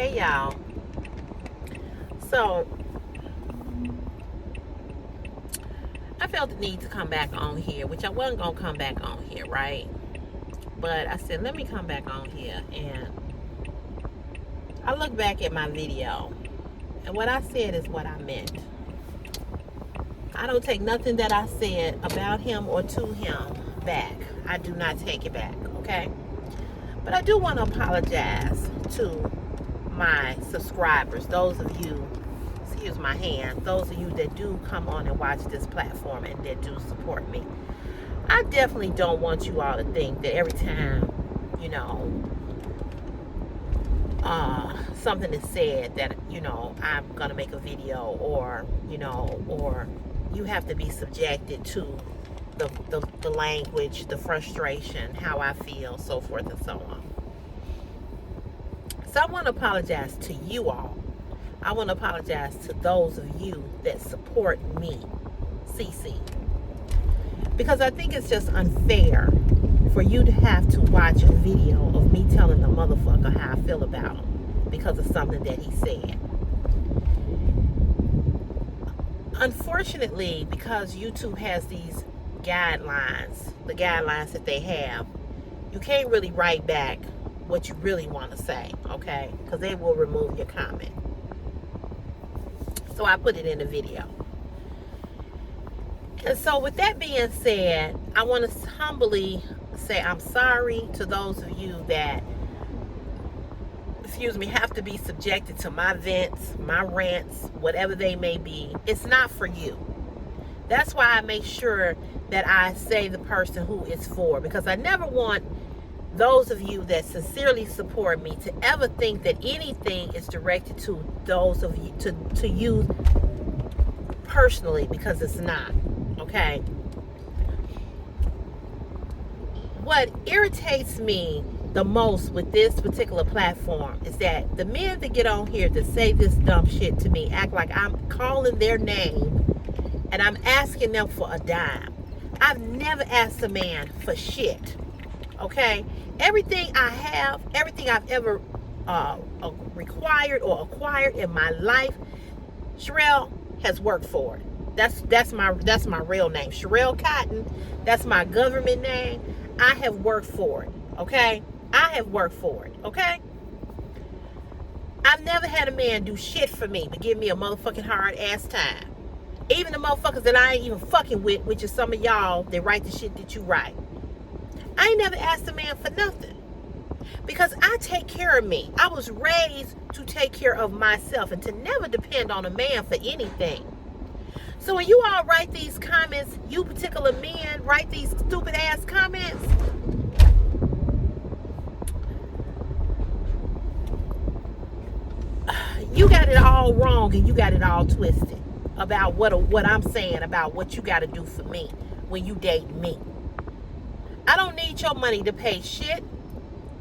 Hey y'all. So I felt the need to come back on here, which I wasn't gonna come back on here, right? But I said, let me come back on here, and I look back at my video, and what I said is what I meant. I don't take nothing that I said about him or to him back. I do not take it back, okay? But I do want to apologize to my subscribers, those of you, excuse my hand, those of you that do come on and watch this platform and that do support me. I definitely don't want you all to think that every time, something is said that, I'm going to make a video or you have to be subjected to the language, the frustration, how I feel, so forth and so on. So I want to apologize to you all. I want to apologize to those of you that support me, CC. Because I think it's just unfair for you to have to watch a video of me telling the motherfucker how I feel about him because of something that he said. Unfortunately, because YouTube has these guidelines, the guidelines that they have, you can't really write back what you really want to say, okay? Because they will remove your comment. So I put it in the video. And so with that being said, I want to humbly say I'm sorry to those of you that, have to be subjected to my vents, my rants, whatever they may be. It's not for you. That's why I make sure that I say the person who it's for, because I never want those of you that sincerely support me to ever think that anything is directed to those of you, to you personally, because it's not, okay? What irritates me the most with this particular platform is that the men that get on here to say this dumb shit to me act like I'm calling their name and I'm asking them for a dime. I've never asked a man for shit, okay? Everything I have, everything I've ever required or acquired in my life, Sherelle has worked for it. That's my real name, Sherelle Cotton. That's my government name. I have worked for it, okay? I have worked for it, okay? I've never had a man do shit for me but give me a motherfucking hard ass time. Even the motherfuckers that I ain't even fucking with, which is some of y'all that write the shit that you write. I ain't never asked a man for nothing. Because I take care of me. I was raised to take care of myself and to never depend on a man for anything. So when you all write these comments, you particular men write these stupid ass comments, you got it all wrong and you got it all twisted about what I'm saying about what you got to do for me when you date me. I don't need your money to pay shit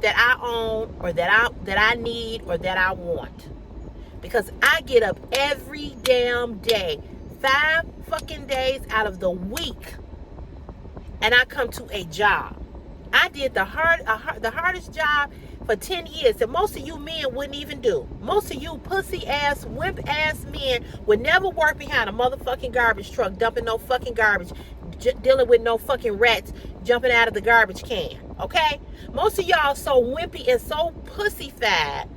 that I own or that I need or that I want. Because I get up every damn day, 5 fucking days out of the week, and I come to a job. I did the hardest job for 10 years that most of you men wouldn't even do. Most of you pussy ass, wimp ass men would never work behind a motherfucking garbage truck, dumping no fucking garbage, dealing with no fucking rats jumping out of the garbage can, okay? Most of y'all so wimpy and so pussyfied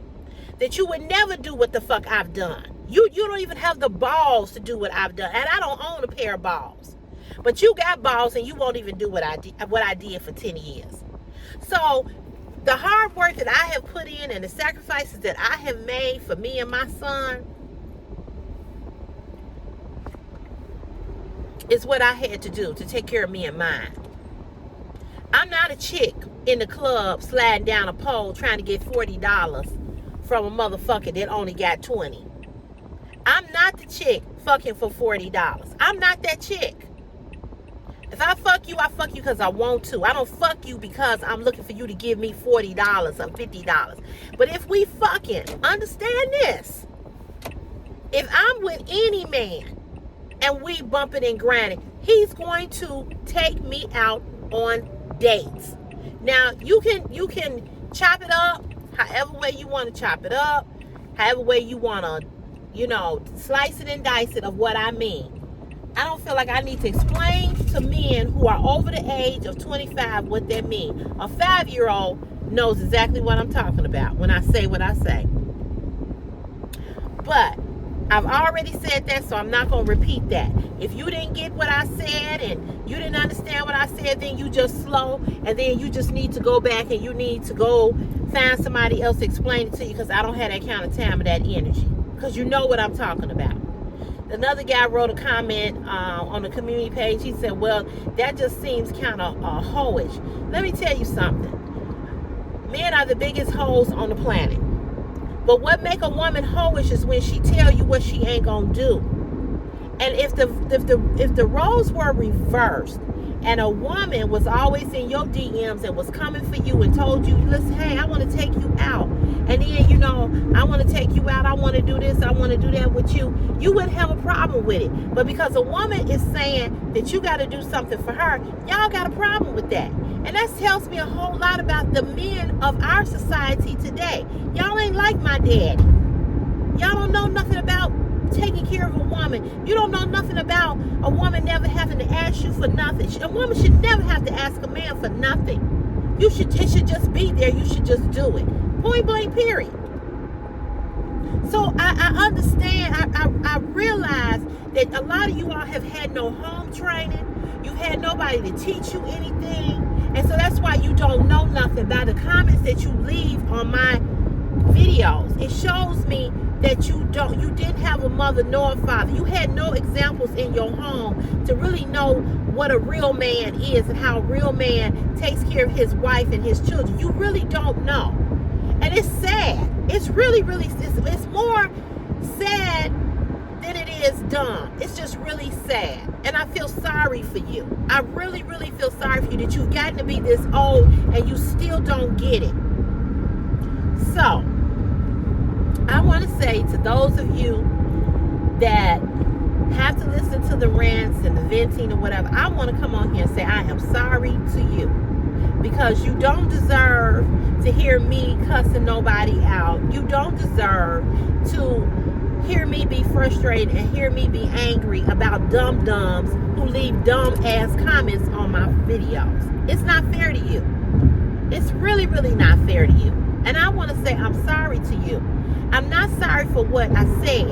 that you would never do what the fuck I've done. You don't even have the balls to do what I've done, and I don't own a pair of balls. But you got balls and you won't even do what I did for 10 years. So the hard work that I have put in and the sacrifices that I have made for me and my son is what I had to do to take care of me and mine. I'm not a chick in the club sliding down a pole trying to get $40 from a motherfucker that only got 20. I'm not the chick fucking for $40. I'm not that chick. If I fuck you because I want to. I don't fuck you because I'm looking for you to give me $40 or $50. But if we fucking, understand this. If I'm with any man and we bumping and grinding, he's going to take me out on dates. Now, you can chop it up however way you want to chop it up. however way you want to, slice it and dice it of what I mean. I don't feel like I need to explain to men who are over the age of 25 what that means. A 5-year-old knows exactly what I'm talking about when I say what I say. But I've already said that, so I'm not going to repeat that. If you didn't get what I said and you didn't understand what I said, then you just slow, and then you just need to go back and you need to go find somebody else to explain it to you, because I don't have that kind of time or that energy, because you know what I'm talking about. Another guy wrote a comment on the community page. He said, well, that just seems kind of hoish. Let me tell you something. Men are the biggest hoes on the planet. But what make a woman hoish is when she tell you what she ain't gonna do. And if the roles were reversed, and a woman was always in your DMs and was coming for you and told you, listen, hey, I want to take you out, and then I want to take you out, I want to do this, I want to do that with you, you wouldn't have a problem with it. But because a woman is saying that you got to do something for her, y'all got a problem with that. And that tells me a whole lot about the men of our society today. Y'all ain't like my daddy. Y'all don't know nothing about taking care of a woman. You don't know nothing about a woman never having to ask you for nothing. A woman should never have to ask a man for nothing. It should just be there. You should just do it. Point blank, period. So I understand. I realize that a lot of you all have had no home training. You've had nobody to teach you anything. And so that's why you don't know nothing. By the comments that you leave on my videos, it shows me that you didn't have a mother nor a father. You had no examples in your home to really know what a real man is and how a real man takes care of his wife and his children. You really don't know. And it's sad. It's really, really, it's more sad than it is dumb. It's just really sad. And I feel sorry for you. I really, really feel sorry for you that you've gotten to be this old and you still don't get it. So, I want to say to those of you that have to listen to the rants and the venting or whatever, I want to come on here and say I am sorry to you, because you don't deserve to hear me cussing nobody out. You don't deserve to hear me be frustrated and hear me be angry about dum-dums who leave dumb-ass comments on my videos. It's not fair to you. It's really, really not fair to you. And I want to say I'm sorry to you. I'm not sorry for what I said.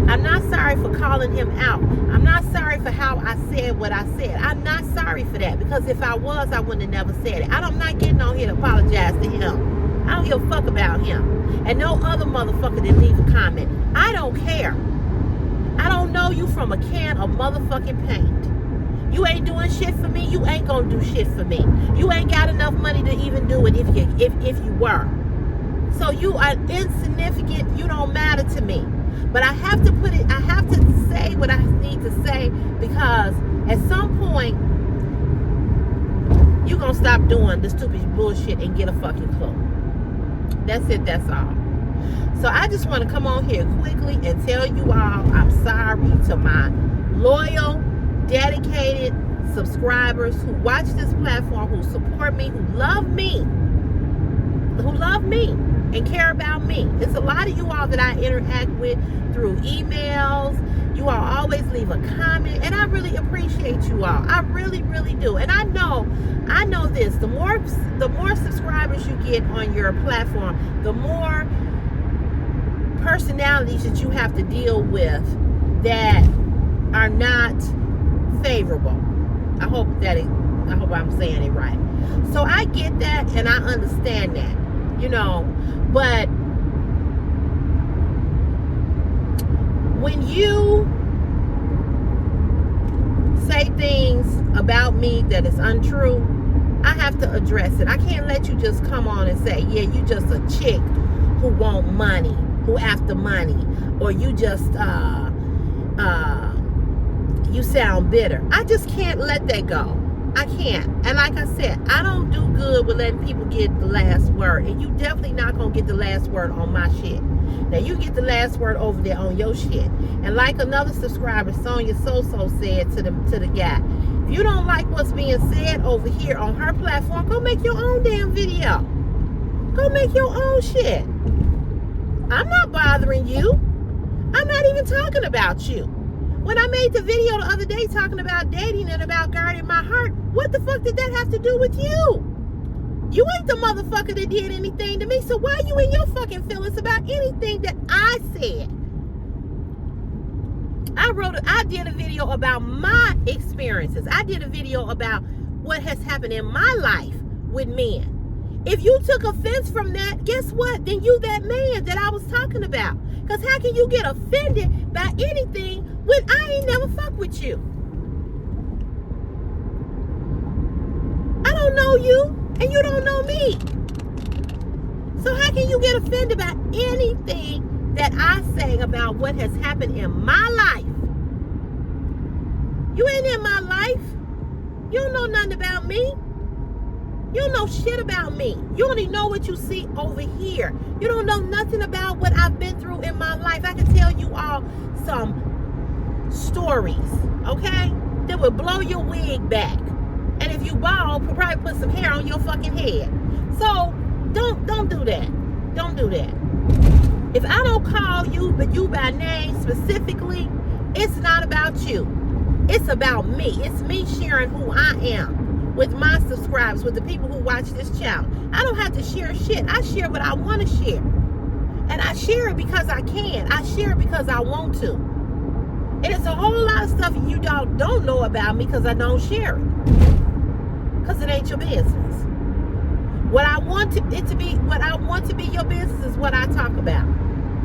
I'm not sorry for calling him out. I'm not sorry for how I said what I said. I'm not sorry for that, because if I was, I wouldn't have never said it. I'm not getting on here to apologize to him. I don't give a fuck about him. And no other motherfucker that leave a comment. I don't care. I don't know you from a can of motherfucking paint. You ain't doing shit for me. You ain't gonna do shit for me. You ain't got enough money to even do it if you were. So you are insignificant. You don't matter to me. But I have to say what I need to say, because at some point you're gonna stop doing the stupid bullshit and get a fucking clue. That's it, that's all. So I just want to come on here quickly and tell you all I'm sorry to my loyal, dedicated subscribers who watch this platform, who support me, who love me and care about me. It's a lot of you all that I interact with through emails. You all always leave a comment, and I really appreciate you all. I really, really do. And I know this, the more subscribers you get on your platform, the more personalities that you have to deal with that are not favorable. I hope I'm saying it right. So I get that, and I understand that, but when you say things about me that is untrue, I have to address it. I can't let you just come on and say, yeah, you just a chick who want money, who after money, or you just you sound bitter. I just can't let that go. I can't. And like I said, I don't do good with letting people get the last word, and you definitely not gonna get the last word on my shit. Now you get the last word over there on your shit. And like another subscriber, Sonia So-So, said to the guy, if you don't like what's being said over here on her platform, go make your own damn video. Go make your own shit. I'm not bothering you. I'm not even talking about you. When I made the video the other day talking about dating and about guarding my heart, what the fuck did that have to do with you? You ain't the motherfucker that did anything to me, so why are you in your fucking feelings about anything that I said? I did a video about my experiences. I did a video about what has happened in my life with men. If you took offense from that, guess what? Then you that man that I was talking about. Because how can you get offended by anything when I ain't never fuck with you? I don't know you, and you don't know me. So how can you get offended by anything that I say about what has happened in my life? You ain't in my life. You don't know nothing about me. You don't know shit about me. You only know what you see over here. You don't know nothing about what I've been through in my life. I can tell you all some stories, okay, that would blow your wig back. And if you bald, probably put some hair on your fucking head. So don't do that. Don't do that. If I don't call you by name specifically, it's not about you. It's about me. It's me sharing who I am with my subscribers, with the people who watch this channel. I don't have to share shit. I share what I want to share. And I share it because I can. I share it because I want to. And it's a whole lot of stuff you don't know about me because I don't share it. Because it ain't your business. What I want to be your business is what I talk about.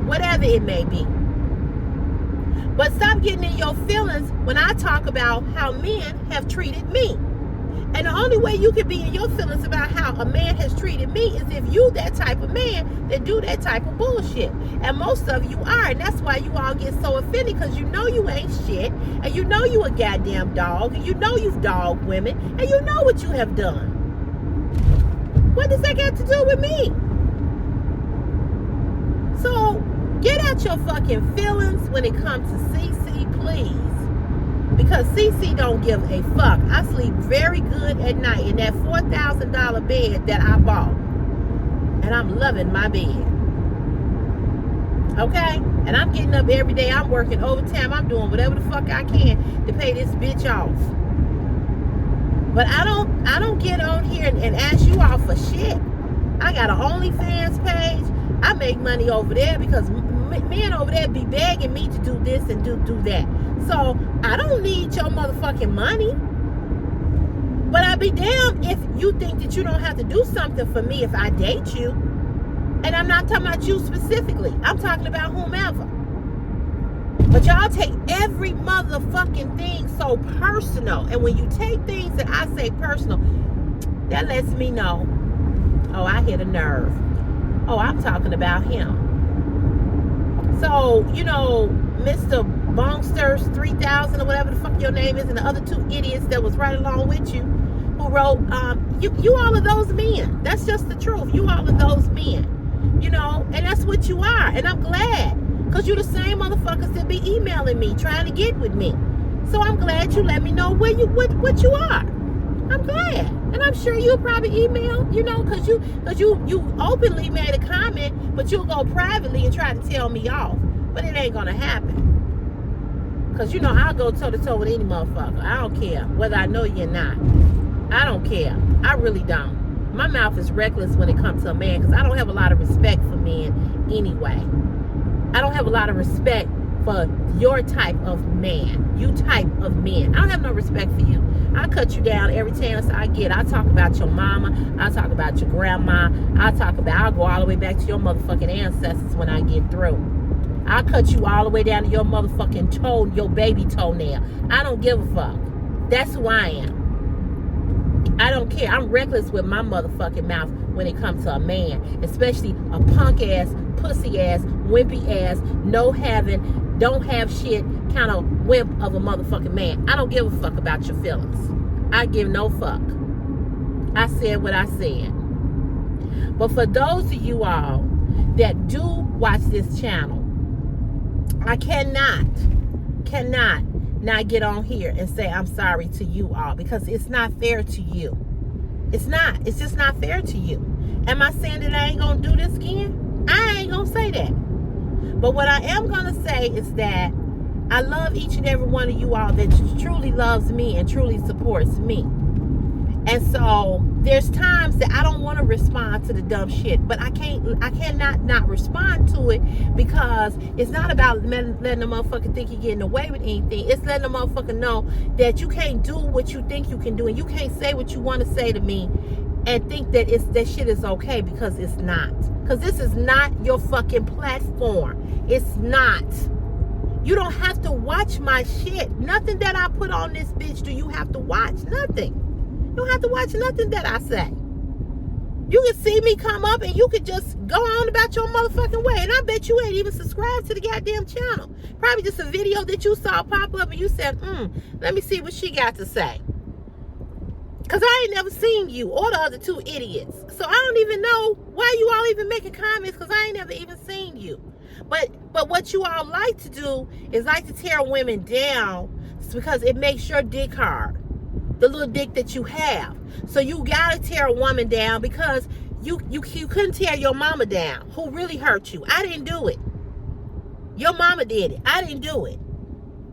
Whatever it may be. But stop getting in your feelings when I talk about how men have treated me. And the only way you can be in your feelings about how a man has treated me is if you that type of man that do that type of bullshit. And most of you are. And that's why you all get so offended, because you know you ain't shit. And you know you a goddamn dog. And you know you've dogged women. And you know what you have done. What does that got to do with me? So get out your fucking feelings when it comes to CC, please. Because CC don't give a fuck. I sleep very good at night in that $4,000 bed that I bought. And I'm loving my bed. Okay? And I'm getting up every day. I'm working overtime. I'm doing whatever the fuck I can to pay this bitch off. But I don't get on here and ask you all for shit. I got an OnlyFans page. I make money over there because men over there be begging me to do this and do that. So I don't need your motherfucking money. But I'd be damned if you think that you don't have to do something for me if I date you. And I'm not talking about you specifically. I'm talking about whomever. But y'all take every motherfucking thing so personal. And when you take things that I say personal, that lets me know, oh, I hit a nerve. Oh, I'm talking about him. So, you know, Mr. Bongsters 3000 or whatever the fuck your name is, and the other two idiots that was right along with you, who wrote, you all of those men. That's just the truth. You all of those men. You know, and that's what you are. And I'm glad. Because you're the same motherfuckers that be emailing me, trying to get with me. So I'm glad you let me know what you are. I'm glad. And I'm sure you'll probably email, you know, because you openly made a comment, but you'll go privately and try to tell me off. But it ain't going to happen. Because, you know, I'll go toe-to-toe with any motherfucker. I don't care whether I know you or not. I don't care. I really don't. My mouth is reckless when it comes to a man because I don't have a lot of respect for men anyway. I don't have a lot of respect for your type of man. You type of men. I don't have no respect for you. I cut you down every chance I get. I talk about your mama. I talk about your grandma. I'll go all the way back to your motherfucking ancestors when I get through. I'll cut you all the way down to your motherfucking toe, your baby toenail. I don't give a fuck. That's who I am. I don't care. I'm reckless with my motherfucking mouth when it comes to a man, especially a punk ass, pussy ass, wimpy ass, no having, don't have shit kind of wimp of a motherfucking man. I don't give a fuck about your feelings. I give no fuck. I said what I said. But for those of you all that do watch this channel, I cannot not get on here and say I'm sorry to you all, because it's not fair to you. It's not. It's just not fair to you. Am I saying that I ain't gonna do this again? I ain't gonna say that. But what I am going to say is that I love each and every one of you all that truly loves me and truly supports me. And so there's times that I don't want to respond to the dumb shit, but I cannot not respond to it, because it's not about letting the motherfucker think you're getting away with anything. It's letting the motherfucker know that you can't do what you think you can do, and you can't say what you want to say to me and think that that shit is okay, because it's not. Because this is not your fucking platform. It's not. You don't have to watch my shit. Nothing that I put on this bitch do you have to watch. Nothing. You don't have to watch nothing that I say. You can see me come up and you could just go on about your motherfucking way. And I bet you ain't even subscribed to the goddamn channel. Probably just a video that you saw pop up and you said, let me see what she got to say. Because I ain't never seen you or the other two idiots. So I don't even know why you all even making comments, because I ain't never even seen you. But what you all like to do is like to tear women down, because it makes your dick hard. The little dick that you have. So you gotta tear a woman down, because you couldn't tear your mama down, who really hurt you. I didn't do it. Your mama did it. I didn't do it.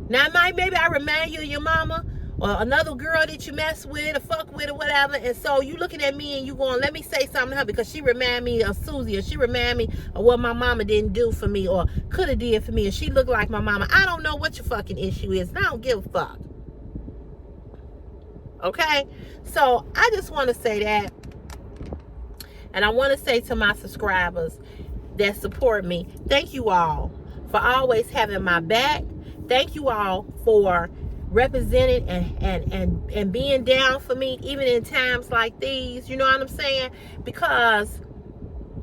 Now maybe I remind you of your mama, or another girl that you mess with or fuck with or whatever, and so you looking at me and you going, let me say something to her because she remind me of Susie, or she remind me of what my mama didn't do for me or could have did for me, or she looked like my mama. I don't know what your fucking issue is, and I don't give a fuck. Okay? So I just want to say that, and I want to say to my subscribers that support me, thank you all for always having my back. Thank you all for representing and being down for me, even in times like these. You know what I'm saying? Because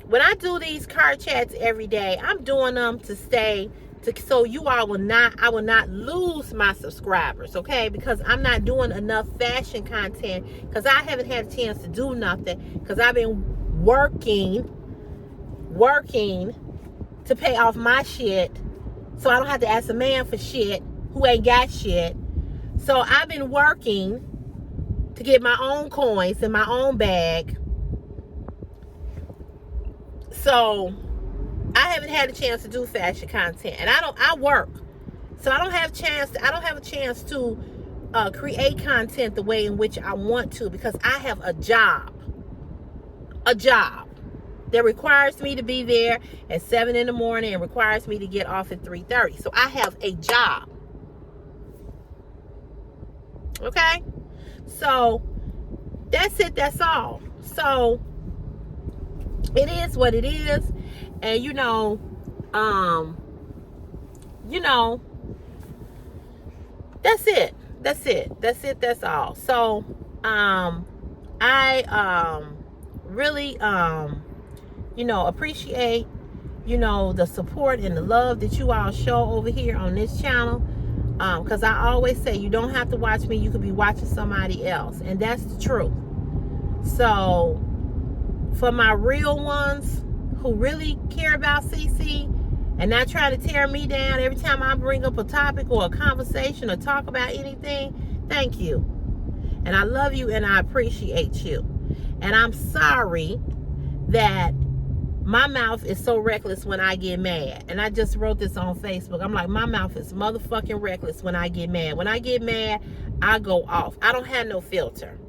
when I do these car chats every day, I'm doing them to stay, so you all will not, I will not lose my subscribers, okay? Because I'm not doing enough fashion content, because I haven't had a chance to do nothing, because I've been working to pay off my shit, so I don't have to ask a man for shit who ain't got shit. So I've been working to get my own coins in my own bag. So I haven't had a chance to do fashion content, and I work, so I don't have a chance to create content the way in which I want to, because I have a job that requires me to be there at 7 in the morning and requires me to get off at 3:30. So I have a job. Okay? So that's it, that's all. So it is what it is. And that's it. That's all. So I really appreciate the support and the love that you all show over here on this channel, because I always say you don't have to watch me, you could be watching somebody else, and that's the truth. So for my real ones who really care about CC and not try to tear me down every time I bring up a topic or a conversation or talk about anything, thank you. And I love you and I appreciate you. And I'm sorry that my mouth is so reckless when I get mad. And I just wrote this on Facebook. I'm like, my mouth is motherfucking reckless when I get mad. When I get mad, I go off. I don't have no filter.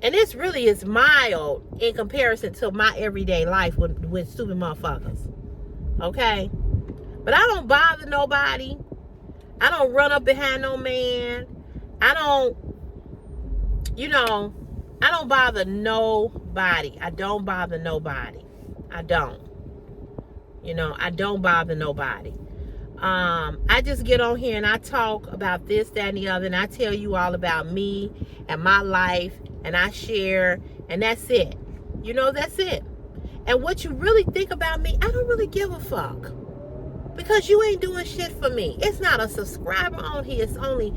And this really is mild in comparison to my everyday life with stupid motherfuckers. Okay? But I don't bother nobody. I don't run up behind no man. I don't bother nobody. I don't bother nobody. I don't bother nobody. I just get on here and I talk about this, that, and the other, and I tell you all about me and my life, and I share, and that's it. That's it. And what you really think about me, I don't really give a fuck, because you ain't doing shit for me. It's not a subscriber on here. It's only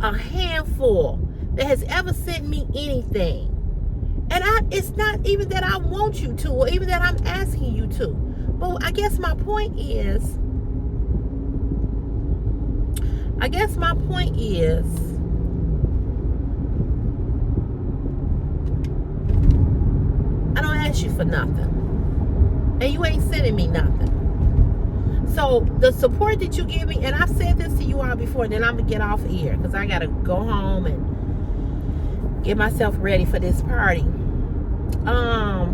a handful that has ever sent me anything. And it's not even that I want you to, or even that I'm asking you to. But I guess my point is, I don't ask you for nothing. And you ain't sending me nothing. So the support that you give me, and I've said this to you all before, then I'm gonna get off here because I gotta go home and get myself ready for this party. I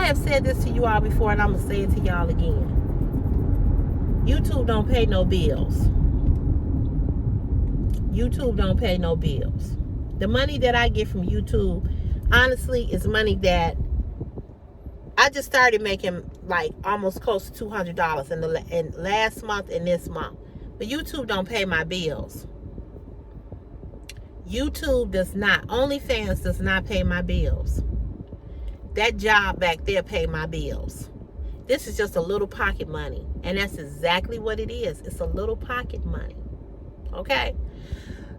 have said this to you all before, and I'm gonna say it to y'all again. YouTube don't pay no bills. YouTube don't pay no bills. The money that I get from YouTube, honestly, is money that I just started making, like almost close to $200 in last month and this month. But YouTube don't pay my bills. YouTube does not. OnlyFans does not pay my bills. That job back there pay my bills. This is just a little pocket money. And that's exactly what it is. It's a little pocket money. Okay?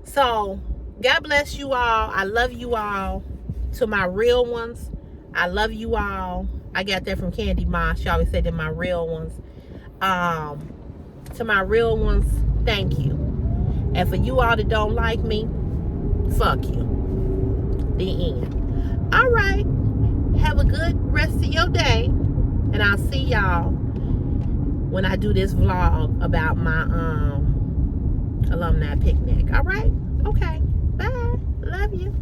So, God bless you all. I love you all. To my real ones, I love you all. I got that from Candy Ma. She always said they're my real ones. To my real ones, thank you. And for you all that don't like me, fuck you. The end. All right. Have a good rest of your day. And I'll see y'all when I do this vlog about my alumni picnic. All right? Okay. Bye. Love you.